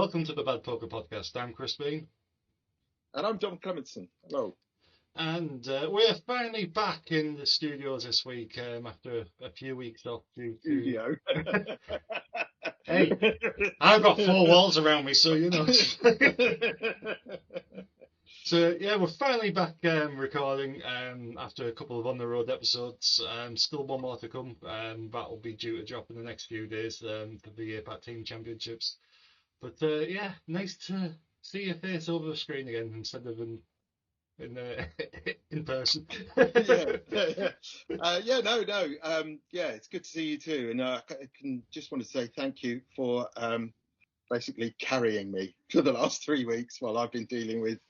welcome to the Bad Poker Podcast. I'm Chris Bean. And I'm Dom Clementson. Hello. And we're finally back in the studios this week after a few weeks off due to... Studio. Hey, I've got four walls around me, so you know. So, yeah, we're finally back recording after a couple of on-the-road episodes. Still one more to come. That will be due to drop in the next few days for the APAT Team Championships. But, yeah, nice to see your face over the screen again instead of in person. Yeah, it's good to see you too. And I can just want to say thank you for basically carrying me for the last 3 weeks while I've been dealing with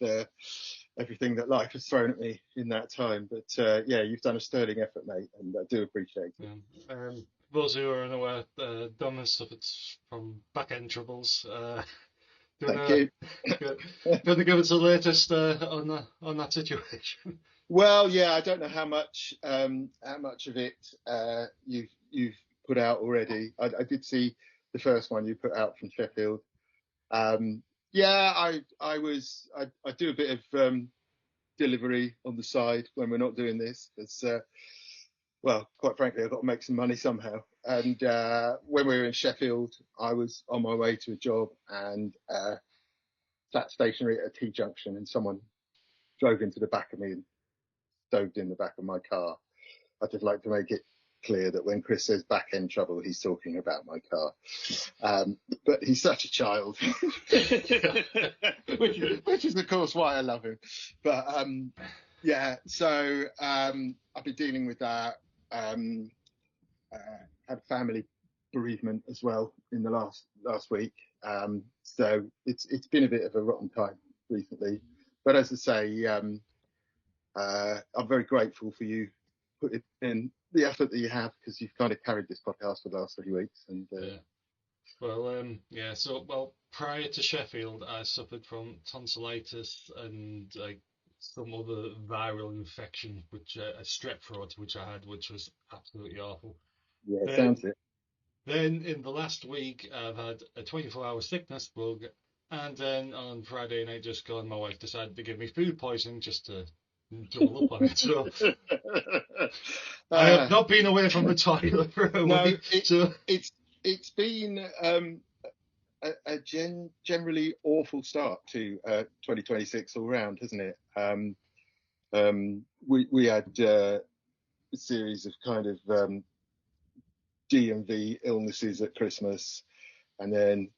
everything that life has thrown at me in that time. But yeah, you've done a sterling effort, mate, and I do appreciate it. Yeah. Those who are unaware, Dom has suffered from back-end troubles. Thank you. Going to give us the latest on that situation. Well, yeah, I don't know how much of it you've put out already. I did see the first one you put out from Sheffield. Yeah, I do a bit of delivery on the side when we're not doing this. It's well, quite frankly, I've got to make some money somehow. And when we were in Sheffield, I was on my way to a job and sat stationary at a T-junction, and someone drove into the back of me and stoved in the back of my car. I'd just like to make it clear that when Chris says back-end trouble, he's talking about my car. But he's such a child, which is, of course, why I love him. But yeah, so I've been dealing with that. Had family bereavement as well in the last week. So it's been a bit of a rotten time recently. But as I say, I'm very grateful for you putting in the effort that you have, because you've kind of carried this podcast for the last 3 weeks. And yeah. Well, yeah. So, prior to Sheffield, I suffered from tonsillitis and some other viral infection, which a strep throat, which I had, which was absolutely awful. Yeah, sounds it. Then in the last week, I've had a 24-hour sickness bug, and then on Friday night just gone, my wife decided to give me food poisoning just to double up on it. So I have not been away from the toilet for a week. It's been a generally awful start to 2026 all round, hasn't it? We had a series of kind of DMV illnesses at Christmas, and then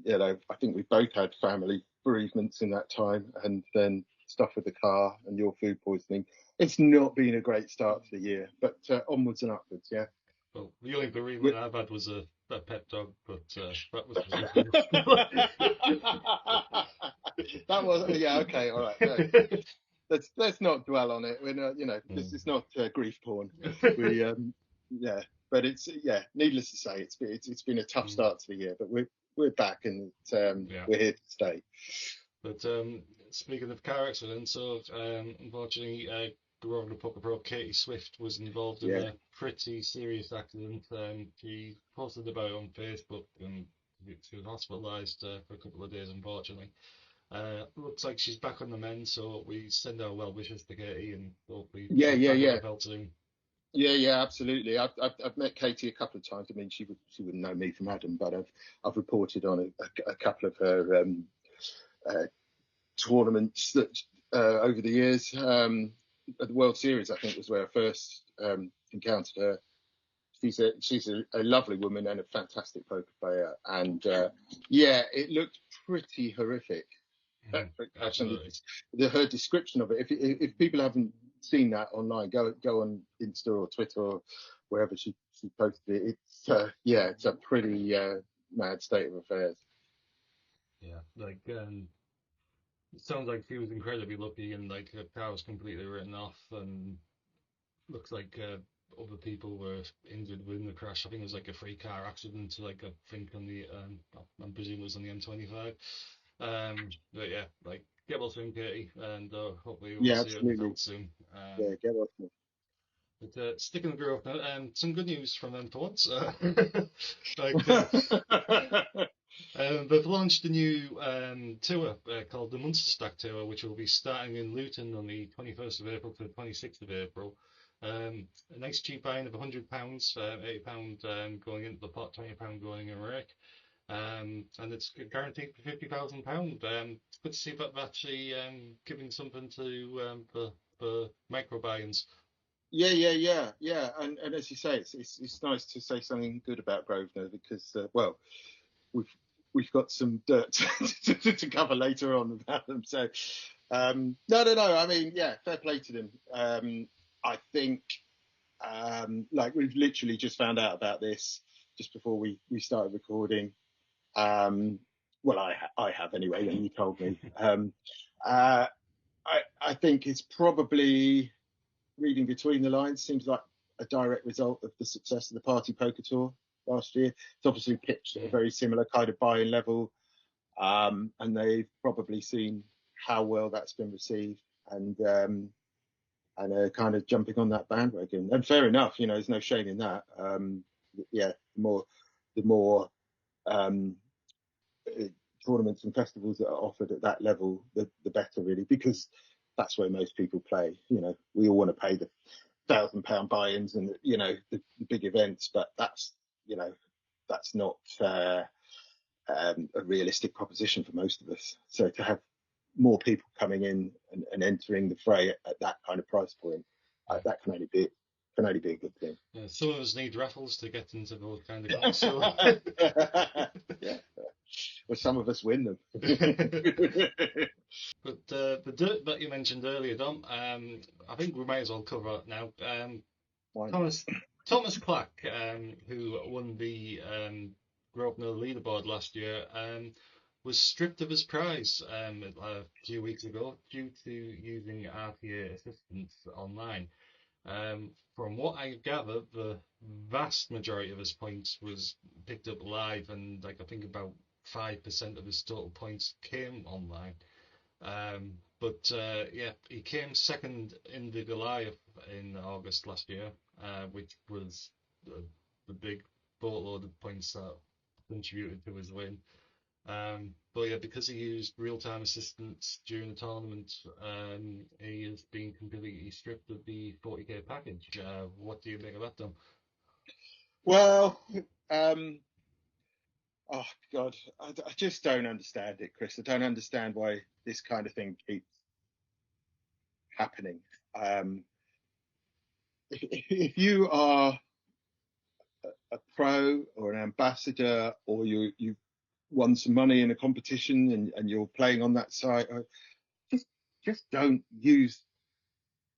I think we both had family bereavements in that time, and then stuff with the car and your food poisoning. It's not been a great start to the year, but onwards and upwards. Yeah. Well, the only bereavement I've had was a pet dog, but that was that was okay, all right. No. Let's not dwell on it. We're not, this is not grief porn. We yeah. But needless to say, it's been a tough start to the year, but we're back, and we're here to stay. But speaking of car accidents, so unfortunately, Grosvenor Poker Pro Katie Swift was involved in a pretty serious accident. She posted about it on Facebook, and she was hospitalised for a couple of days, unfortunately. Looks like she's back on the mend, so we send our well wishes to Katie, and hopefully help soon. Yeah, absolutely. I've met Katie a couple of times. I mean, she wouldn't know me from Adam, but I've reported on a couple of her tournaments that over the years. At the World Series, I think, was where I first encountered her. She's a lovely woman and a fantastic poker player, and it looked pretty horrific. Absolutely. Her description of it. If people haven't seen that online, go on Insta or Twitter or wherever she posted it. It's a pretty mad state of affairs. Yeah, it sounds like she was incredibly lucky, and her car was completely written off, and looks like other people were injured within the crash. I think it was a free car accident, I think on the I presume it was on the M25. But yeah, get well soon, Katie, and hopefully we'll see you soon. Get well soon. But sticking with Grosvenor, some good news from them for once. They've launched a new tour called the Munster Stack Tour, which will be starting in Luton on the 21st of April to the 26th of April. A nice cheap buy-in of £100, £80 going into the pot, £20 going in rake. And it's guaranteed for £50,000. It's good to see that actually giving something to for micro buy-ins. Yeah. And as you say, it's nice to say something good about Grosvenor because we've got some dirt to cover later on about them. So no. I mean, yeah, fair play to them. I think like we've literally just found out about this just before we started recording. Well, I have anyway, and you told me. I think it's probably, reading between the lines, seems like a direct result of the success of the PartyPoker Tour last year. It's obviously pitched at a very similar kind of buy-in level, and they've probably seen how well that's been received, and are kind of jumping on that bandwagon. And fair enough, there's no shame in that. Yeah, the more tournaments and festivals that are offered at that level, the better, really, because that's where most people play. We all want to pay the £1,000 buy-ins and the big events, but that's not a realistic proposition for most of us. So to have more people coming in and entering the fray at that kind of price point, that can only be a good thing. Yeah, some of us need raffles to get into those kind of games. So. Yeah. Well, some of us win them. But the dirt that you mentioned earlier, Dom, I think we might as well cover it now. Thomas Clack, who won the Grosvenor leaderboard last year, was stripped of his prize a few weeks ago due to using RTA assistance online. From what I gather, the vast majority of his points was picked up live, and I think about 5% of his total points came online. But he came second in the Goliath in August last year, which was the big boatload of points that contributed to his win. But yeah, because he used real-time assistance during the tournament, he has been completely stripped of the 40k package. What do you think of that, Dom? Well, oh God, I just don't understand it, Chris. I don't understand why this kind of thing keeps happening. If you are a pro or an ambassador, or you've won some money in a competition and you're playing on that site, just don't use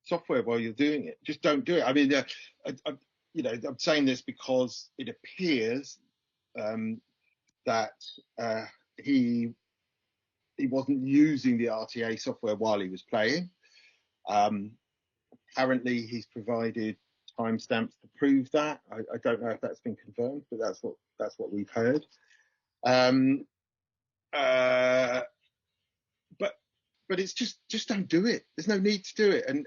software while you're doing it. Just don't do it. I mean, I'm saying this because it appears that he wasn't using the RTA software while he was playing. Apparently, he's provided timestamps to prove that. I don't know if that's been confirmed, but that's what we've heard. But it's just don't do it. There's no need to do it. And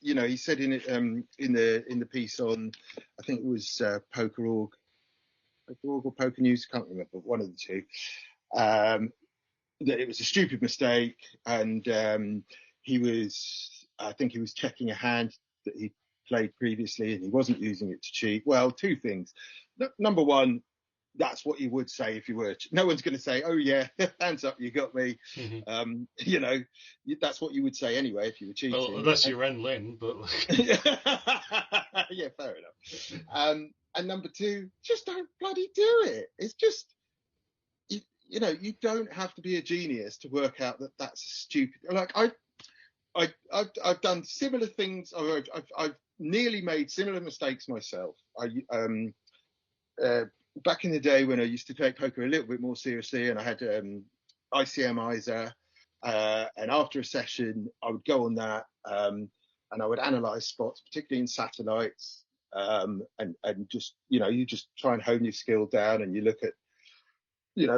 he said in the piece on, I think it was Poker.org or Poker News, I can't remember, one of the two, that it was a stupid mistake, and I think he was checking a hand that he played previously, and he wasn't using it to cheat. Well, two things. Number one, that's what you would say if you were. No one's going to say, "Oh yeah, hands up, you got me." Mm-hmm. That's what you would say anyway if you were cheating. Well, unless you're Ren Lin, but yeah, fair enough. And number two, just don't bloody do it. It's just, you don't have to be a genius to work out that that's stupid. Like I've done similar things. I've nearly made similar mistakes myself. Back in the day when I used to take poker a little bit more seriously, and I had ICM ISA, and after a session I would go on that and I would analyse spots, particularly in satellites, and just you just try and hone your skill down, and you look at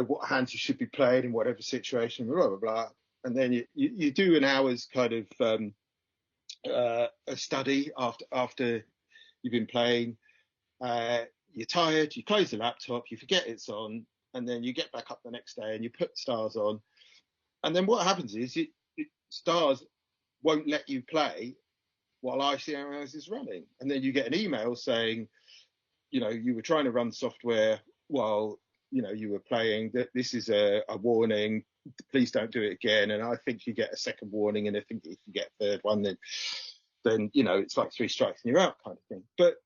what hands you should be playing in whatever situation, blah blah blah, and then you do an hour's kind of a study after you've been playing. You're tired, you close the laptop, you forget it's on, and then you get back up the next day and you put stars on, and then what happens is stars won't let you play while ICMS is running, and then you get an email saying, you were trying to run software while you were playing. That this is a warning. Please don't do it again. And I think you get a second warning, and I think if you get a third one, then it's like 3 strikes and you're out, kind of thing. But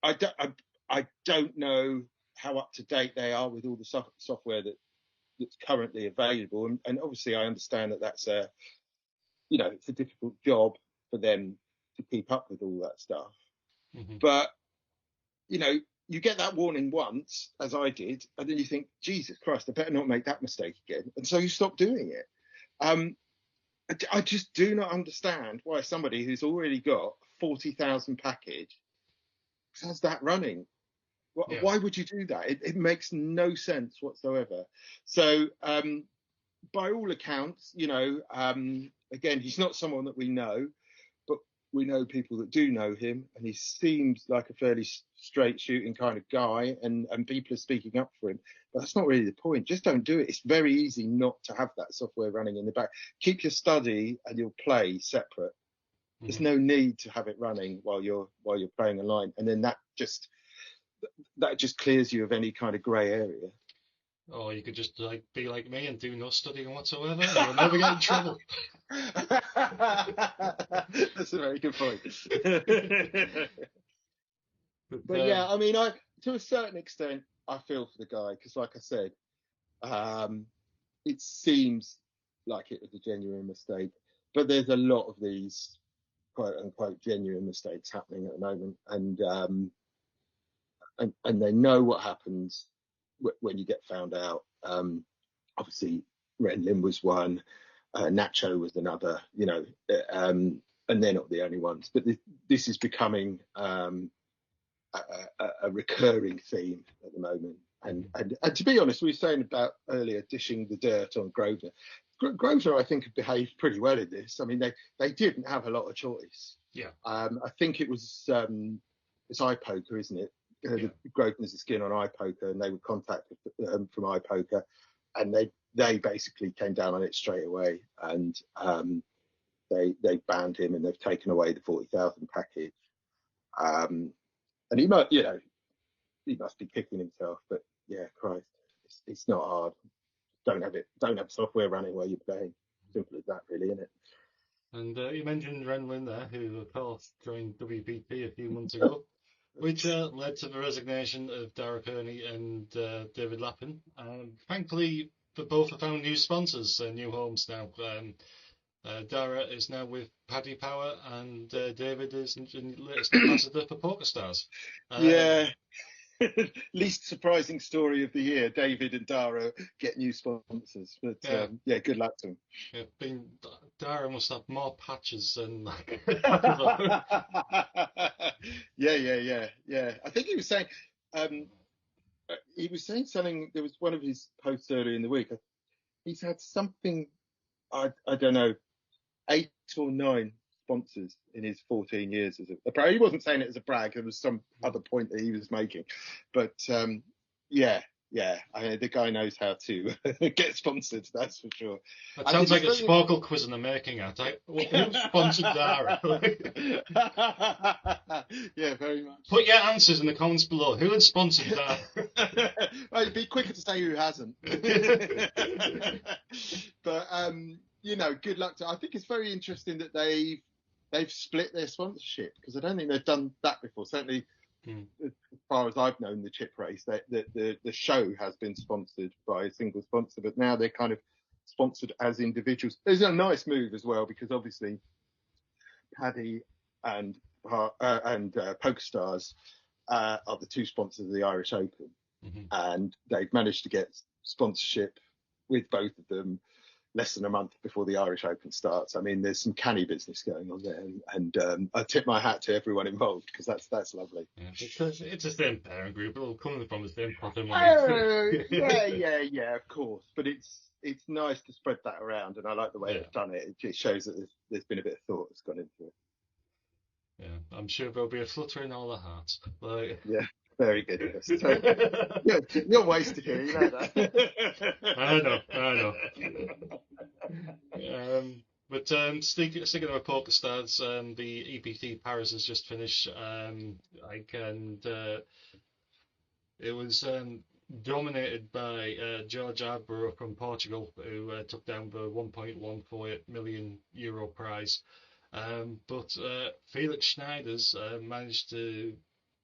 I don't know how up to date they are with all the software that's currently available, and obviously I understand that's it's a difficult job for them to keep up with all that stuff. Mm-hmm. But you get that warning once, as I did, and then you think, Jesus Christ, I better not make that mistake again, and so you stop doing it. I just do not understand why somebody who's already got a 40,000 package has that running. Why would you do that? It makes no sense whatsoever. So by all accounts, again, he's not someone that we know, but we know people that do know him, and he seems like a fairly straight shooting kind of guy, and people are speaking up for him. But that's not really the point. Just don't do it. It's very easy not to have that software running in the back. Keep your study and your play separate. Mm-hmm. There's no need to have it running while you're playing online, and then that just clears you of any kind of grey area. Or you could just be like me and do no studying whatsoever, and you'll never get in trouble. That's a very good point. But yeah, I mean, to a certain extent, I feel for the guy, because like I said, it seems like it was a genuine mistake. But there's a lot of these quote unquote genuine mistakes happening at the moment, and they know what happens when you get found out. Obviously, Renlin was one, Nacho was another, and they're not the only ones. But this is becoming a recurring theme at the moment. And to be honest, we were saying about earlier dishing the dirt on Grosvenor. Grosvenor, I think, have behaved pretty well in this. I mean, they didn't have a lot of choice. Yeah. I think it was it's iPoker, isn't it? Grosvenor's a skin on iPoker, and they were contacted from iPoker, and they basically came down on it straight away, and they banned him, and they've taken away the 40,000 package. And he must be kicking himself, but yeah, Christ, it's not hard. Don't have software running while you're playing. Simple as that, really, isn't it? And you mentioned Renlin there, who of course joined WPT a few months ago, which led to the resignation of Dara Kearney and David Lappin. Thankfully, for both have found new sponsors, new homes now. Dara is now with Paddy Power, and David is the latest ambassador for PokerStars. Yeah. Least surprising story of the year. David and Dara get new sponsors, but yeah, good luck to them. Dara must have more patches than like. Yeah. I think he was saying something. There was one of his posts earlier in the week. He's had something, I don't know, 8 or 9 sponsors in his 14 years as a. He wasn't saying it as a brag. There was some other point that he was making, but yeah. I mean, the guy knows how to get sponsored. That's for sure. That sounds like a Sparkle quiz in the making. Who sponsored Dara? Yeah, very much. Put your answers in the comments below. Who had sponsored Dara? Well, it'd be quicker to say who hasn't. But good luck to. I think it's very interesting that they've split their sponsorship, because I don't think they've done that before. Certainly, as far as I've known, the chip race, the show has been sponsored by a single sponsor, but now they're kind of sponsored as individuals. It's a nice move as well, because obviously Paddy and PokerStars are the 2 sponsors of the Irish Open, and they've managed to get sponsorship with both of them less than a month before the Irish Open starts. I mean, there's some canny business going on there, and I tip my hat to everyone involved, because that's lovely. Yeah, it's the same parent group, all coming from the same pot of money. Yeah, of course. But it's nice to spread that around, and I like the way they've done it. It just shows that there's been a bit of thought that's gone into it. Yeah, I'm sure there'll be a flutter in all the hearts. Yeah. very good. So, you're wasted here, you know that. I know. But sticking with our poker stars, the EPT Paris has just finished. It was dominated by George Arborough from Portugal, who took down the €1.148 million prize. But Felix Schneider's managed to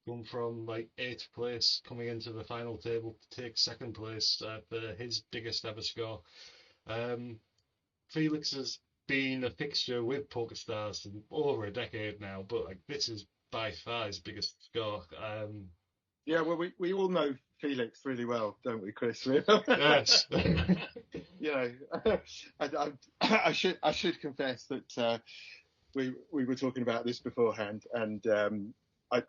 come from like 8th place coming into the final table to take 2nd place for his biggest ever score. Felix has been a fixture with PokerStars for over a decade now, but like this is by far his biggest score. Yeah, well, we all know Felix really well, don't we, Chris? Yes. You know, I should confess that we were talking about this beforehand, and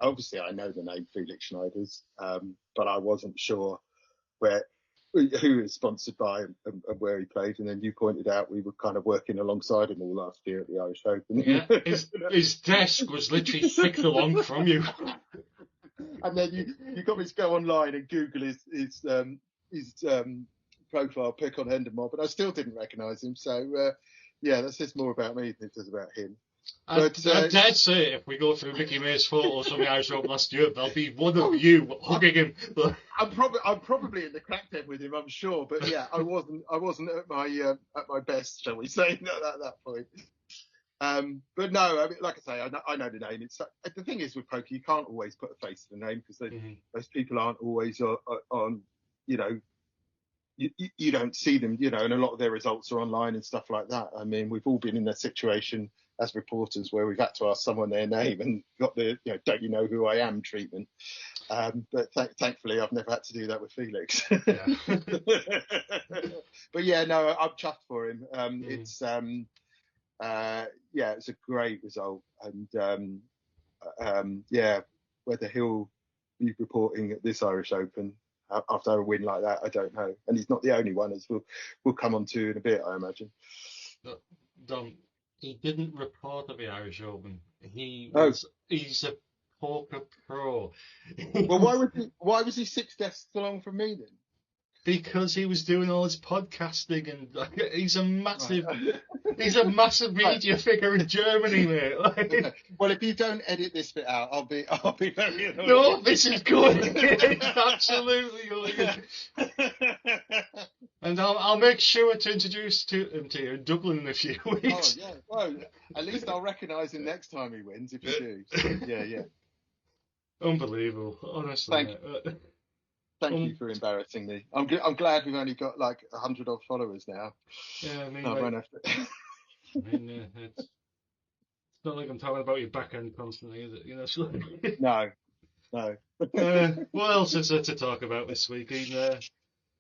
obviously I know the name Felix Schneider's, but I wasn't sure who is sponsored by and where he played. And then you pointed out we were kind of working alongside him all last year at the Irish Open. Yeah, his desk was literally 6 along from you. And then you got me to go online and Google his profile pic on Hendermob, but I still didn't recognise him. So yeah, that says more about me than it does about him. I dare say if we go through Mickey May's photos from the Irish Open last year, there'll be one of you hugging him. I'm probably in the crack den with him, I'm sure. But yeah, I wasn't at my best, shall we say, at that point. But no, I mean, like I say, I know the name. It's the thing is with poker, you can't always put a face to the name because those people aren't always on. You know, you don't see them. You know, and a lot of their results are online and stuff like that. I mean, we've all been in that situation as reporters where we've had to ask someone their name and got the don't you know who I am treatment. But thankfully, I've never had to do that with Felix. Yeah. But yeah, no, I'm chuffed for him. It's it's a great result, and yeah, whether he'll be reporting at this Irish Open after a win like that, I don't know. And he's not the only one, as we'll come on to in a bit, I imagine. Dom, he didn't report at the Irish Open. He's a poker pro. Well, why was he 6 desks along from me then? Because he was doing all his podcasting, and he's a massive media figure in Germany, mate. Well, if you don't edit this bit out, I'll be very annoyed. No, this is good. It's absolutely good. And I'll make sure to introduce him to you in Dublin in a few weeks. Oh yeah, well, at least I'll recognise him next time he wins if you do. So, yeah. Unbelievable, honestly. Thank you for embarrassing me. I'm glad we've only got like 100 odd followers now. Yeah, I mean, it's not like I'm talking about your backhand constantly, is it? You know. No. What else is there to talk about this week?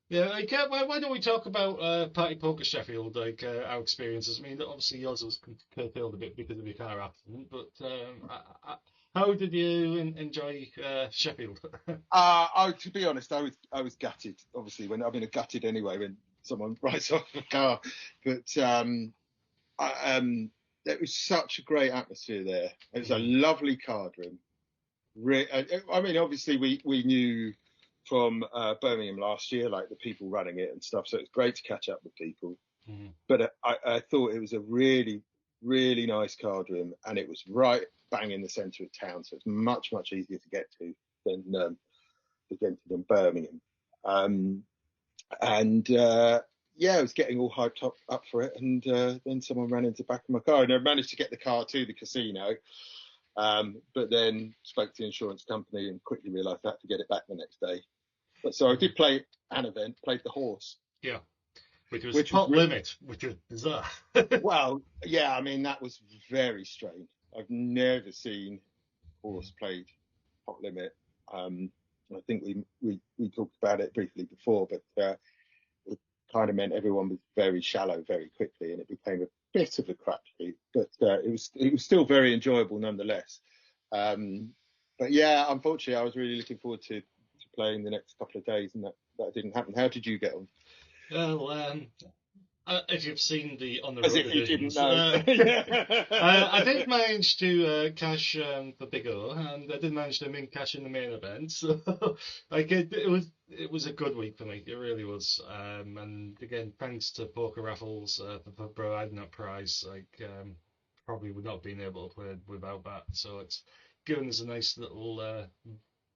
Why don't we talk about PartyPoker Sheffield, like our experiences? I mean, obviously yours was curtailed a bit because of your car accident, but how did you enjoy Sheffield? To be honest, I was gutted. Obviously, gutted anyway when someone writes off a car. But there was such a great atmosphere there. It was a lovely card room. I mean, obviously we knew from Birmingham last year, like the people running it and stuff. So it's great to catch up with people. Mm-hmm. But I thought it was a really, really nice card room, and it was right bang in the centre of town, so it's much easier to get to than Birmingham. I was getting all hyped up for it, and then someone ran into the back of my car, and I managed to get the car to the casino, but then spoke to the insurance company and quickly realised I had to get it back the next day. But so I did play an event, played the horse. Yeah. Which was pot limit, which was bizarre. Well, yeah, I mean, that was very strange. I've never seen horse played pot limit. I think we talked about it briefly before, but it kind of meant everyone was very shallow very quickly, and it became a bit of a crapshoot. But it was still very enjoyable nonetheless. But yeah, unfortunately, I was really looking forward to playing the next couple of days, and that didn't happen. How did you get on? Well, If you've seen the on the As road if you didn't editions, know. I did manage to cash the Big O, and I did manage to mint cash in the main event. So, like, it was a good week for me. It really was. And again, thanks to Poker Raffles for providing that prize. Like, probably would not have been able to play without that. So it's given us a nice little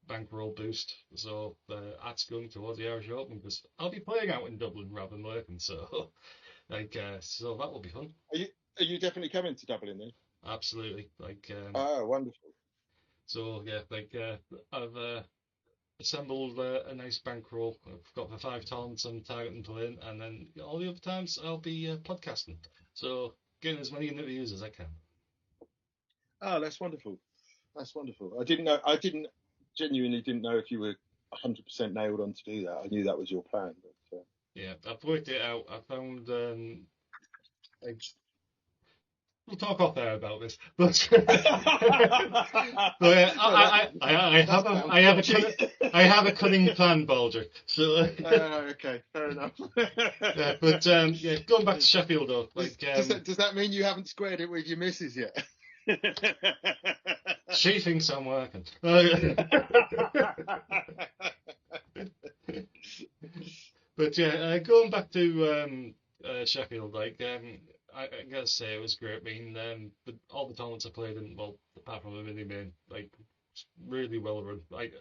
bankroll boost. So that's going towards the Irish Open because I'll be playing out in Dublin rather than working. So. Like, so that will be fun. Are you definitely coming to Dublin then? Absolutely. Like, Oh, wonderful. so yeah, like, I've assembled a nice bankroll. I've got the 5 talents I'm targeting to win, and then all the other times I'll be podcasting. So getting as many interviews as I can. Oh, that's wonderful. That's wonderful. I genuinely didn't know if you were 100% nailed on to do that. I knew that was your plan, but. Yeah, I've worked it out. I found like, we'll talk off air about this, but I have a cunning plan, Balder. So okay, fair enough. yeah, but yeah, going back to Sheffield though, like, does that mean you haven't squared it with your missus yet? She thinks I'm working. But yeah, going back to Sheffield, like, I gotta say it was great. I mean, all the tournaments I played in, well, apart from the mini main, like, really well run. Like,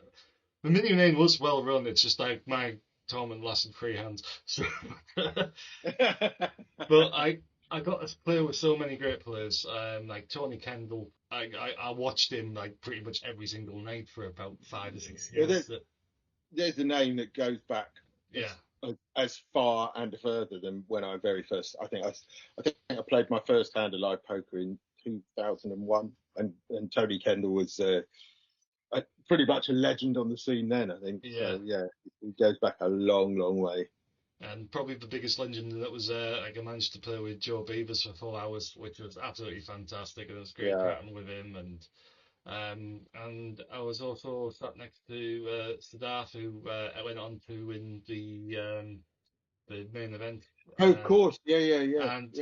the mini main was well run. It's just like my tournament lasted 3 hands. So, but I got to play with so many great players. Like Tony Kendall. I watched him like pretty much every single night for about 5 or 6 years. Well, there's a name that goes back. Yeah. As far and further than when I very first. I think I played my first hand of live poker in 2001, and Tony Kendall was pretty much a legend on the scene then. I think. Yeah. So yeah, it goes back a long, long way. And probably the biggest legend that was like I managed to play with Joe Beavers for 4 hours, which was absolutely fantastic, and it was great chatting with him. And I was also sat next to Siddharth, who I went on to win the main event. Oh, of course, yeah. And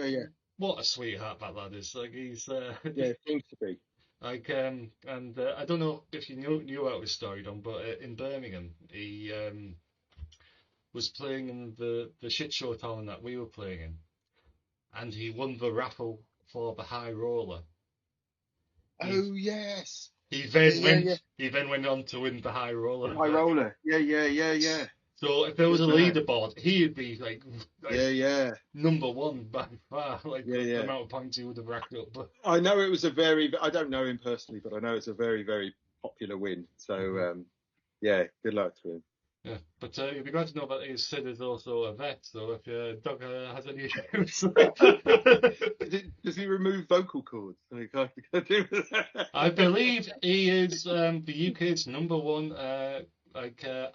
what a sweetheart that lad is! Like, he's yeah, seems to be. Like, and I don't know if you knew about his story, Don, but in Birmingham, he was playing in the shit show town that we were playing in, and he won the raffle for the high roller. Oh yes. He then went on to win the high roller. High roller. Yeah. So if there was a leaderboard, he'd be like number 1 by far, like the amount of points he would have racked up. But I know it was I don't know him personally, but I know it's a very, very popular win. So yeah, good luck to him. Yeah, but you'd be glad to know that his Sid is also a vet, so if Doug has any issues. Does he remove vocal cords? I believe he is the UK's number 1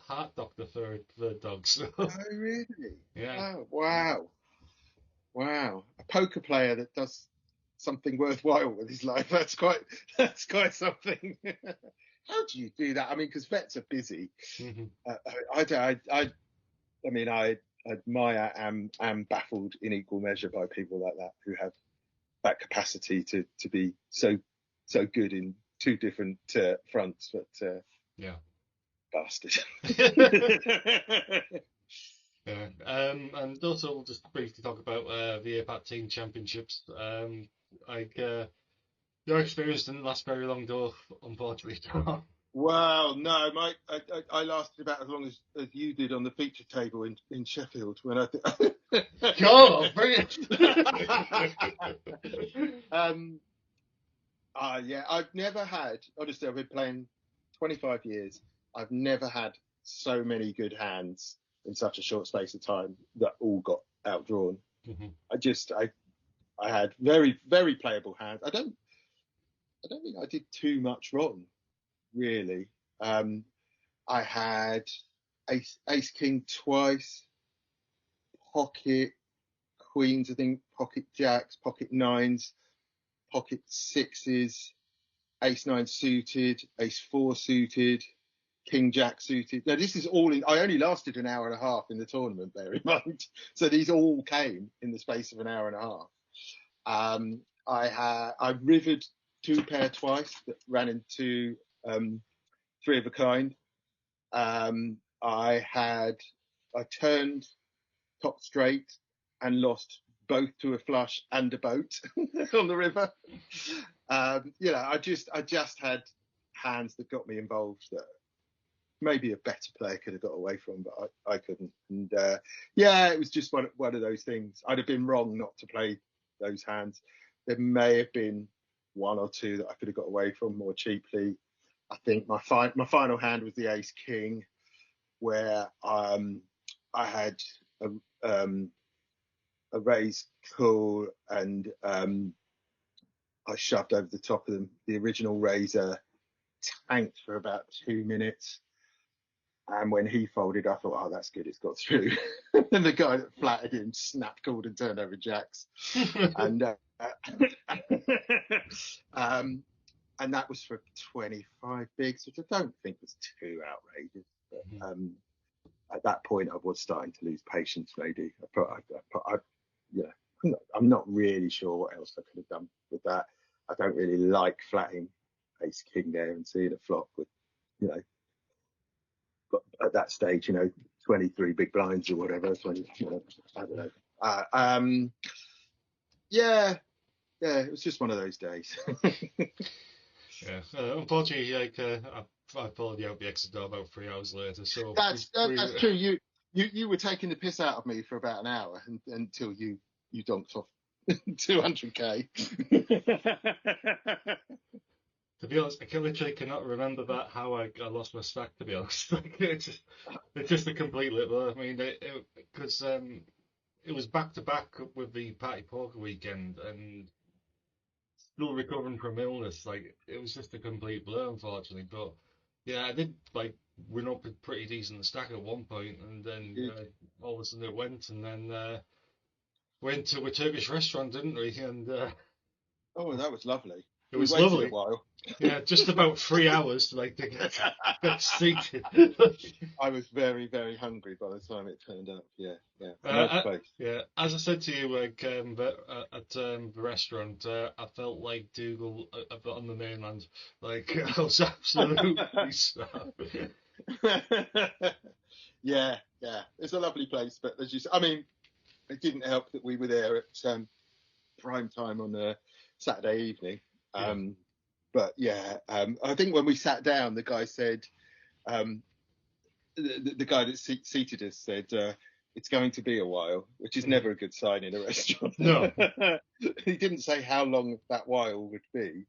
heart doctor for dogs. Oh, really? Yeah. Oh, wow. A poker player that does something worthwhile with his life. That's quite something. How do you do that? I mean, because vets are busy. Mm-hmm. I mean, I admire and am baffled in equal measure by people like that who have that capacity to be so good in 2 different fronts. But yeah, bastard. Yeah, and also we'll just briefly talk about the APAT Team Championships. Your experience didn't last very long, though, unfortunately. Well, no, Mike, I lasted about as long as you did on the feature table in Sheffield when I think. God, brilliant! Yeah, I've never had. Honestly, I've been playing 25 years. I've never had so many good hands in such a short space of time that all got outdrawn. Mm-hmm. I had very, very playable hands. I don't think I did too much wrong, really. I had ace king twice, pocket queens, I think, pocket jacks, pocket nines, pocket sixes, ace 9 suited, ace 4 suited, King Jack suited. Now this is all in. I only lasted an hour and a half in the tournament, bear in mind. So these all came in the space of an hour and a half. I rivered 2 pair twice that ran into 3 of a kind. I turned top straight and lost both to a flush and a boat on the river. I just had hands that got me involved that maybe a better player could have got away from, but I couldn't. And it was just one of those things. I'd have been wrong not to play those hands. There may have been 1 or 2 that I could have got away from more cheaply. I think my final hand was the Ace King, where I had a raise call and I shoved over the top of them. The original raiser tanked for about 2 minutes. And when he folded, I thought, oh, that's good, it's got through. And the guy that flattered him snapped, called and turned over jacks. And that was for 25 bigs, which I don't think was too outrageous. But, at that point, I was starting to lose patience, maybe. I'm not really sure what else I could have done with that. I don't really like flatting Ace King there and seeing a flop with, but at that stage, 23 big blinds or whatever. I don't know. It was just one of those days. Unfortunately, I followed you out the exit door about 3 hours later. So that's true. You were taking the piss out of me for about an hour until you donked off 200k. To be honest, I literally cannot remember how I lost my stack. To be honest, it's just a complete little. I mean, because it was back to back with the Party Poker weekend and still recovering from illness. It was just a complete blur, unfortunately. But yeah, I did win up a pretty decent stack at one point, and then all of a sudden it went, and then went to a Turkish restaurant, didn't we? And oh, that was lovely. It was lovely. A while. Yeah, just about 3 hours to get seated. I was very, very hungry by the time it turned up. Yeah. Nice place. Yeah, as I said to you, at the restaurant, I felt like Dougal on the mainland. I was absolutely starved. Yeah. It's a lovely place, but as you said, I mean, it didn't help that we were there at prime time on a Saturday evening. But I think when we sat down, the guy said, the guy that seated us said, it's going to be a while, which is never a good sign in a restaurant. No. He didn't say how long that while would be,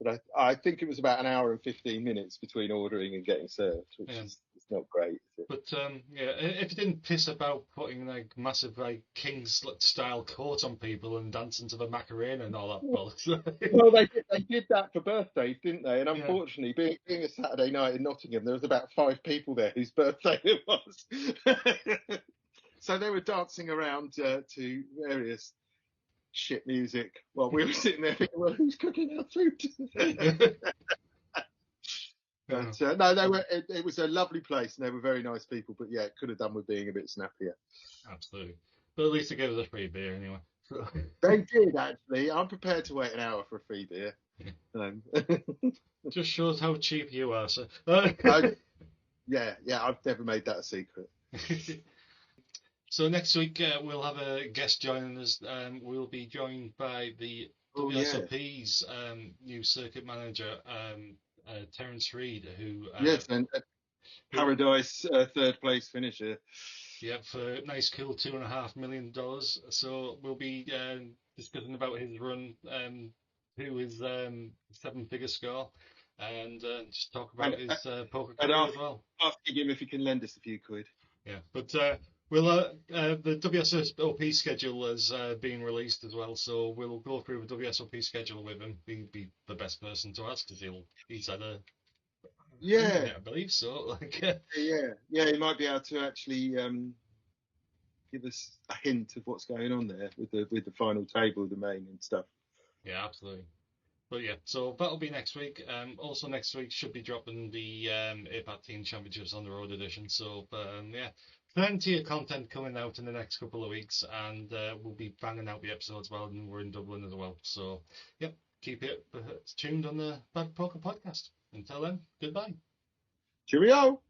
but I think it was about an hour and 15 minutes between ordering and getting served, which is not great, is it? But if you didn't piss about putting massive king-style coat on people and dancing to the Macarena and all that bollocks. Well, they did that for birthdays, didn't they? And unfortunately, being a Saturday night in Nottingham, there was about 5 people there whose birthday it was. So they were dancing around to various shit music while we were sitting there thinking, well, who's cooking our food? But it was a lovely place and they were very nice people, but yeah, it could have done with being a bit snappier. Absolutely. But at least they gave us a free beer anyway. They did, actually. I'm prepared to wait an hour for a free beer. Just shows how cheap you are, sir. Yeah, I've never made that a secret. So next week we'll have a guest joining us. We'll be joined by the WSOP's new circuit manager, Terrance Reid, who and Paradise third place finisher. Yeah, for a nice cool $2.5 million. So we'll be discussing about his run to his 7-figure score, and just talk about his poker career as well. Asking him if he can lend us a few quid. Yeah, but the WSOP schedule has been released as well, so we'll go through the WSOP schedule with him. He'd be the best person to ask because he's had a I believe so. He might be able to actually give us a hint of what's going on there with the final table, the main and stuff. Yeah, absolutely. But yeah, so that'll be next week. Also next week should be dropping the APAT Team Championships on the road edition. So yeah, plenty of content coming out in the next couple of weeks, and we'll be banging out the episodes while we're in Dublin as well. So yep, keep it tuned on the Bad Poker Podcast. Until then, goodbye. Cheerio.